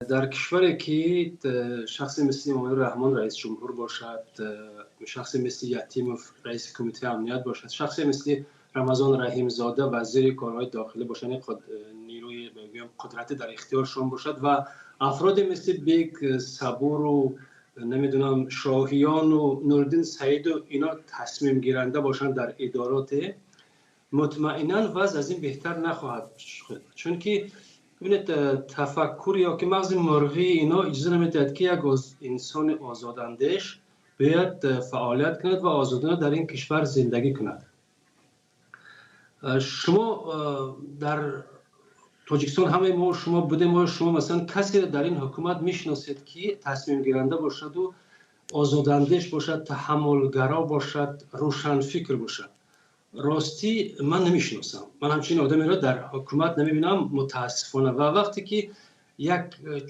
در کشوری که شخصی مثل امام رحمان رئیس جمهور باشد، شخصی مثل یتیموف رئیس کمیته امنیت باشد، شخصی مثل رمضان رحیم زاده وزیر کارهای داخلی باشد، نیروی قدرت در اختیارشان باشد و افراد مثل بیگ صبور و نمیدونم شاهیان و نوردین سعید و اینا تصمیم گیرنده باشند در ادارات، مطمئنا وضع از این بهتر نخواهد شد. چون که ببینید تفکر یا که مغز مرغی اینا اجازه نمیدهد که یک انسان آزاداندیش باید فعالیت کند و آزادانه در این کشور زندگی کند. شما در تاجیکستان همه ما شما بودیم، شما مثلا کسی در این حکومت میشناسید که تصمیم گیرنده باشد و آزاداندیش باشد، تحملگرا باشد، روشن فکر باشد؟ راستی من نمیشناسم. من همچین آدمی را در حکومت نمیبینم متاسفانه. و وقتی که یک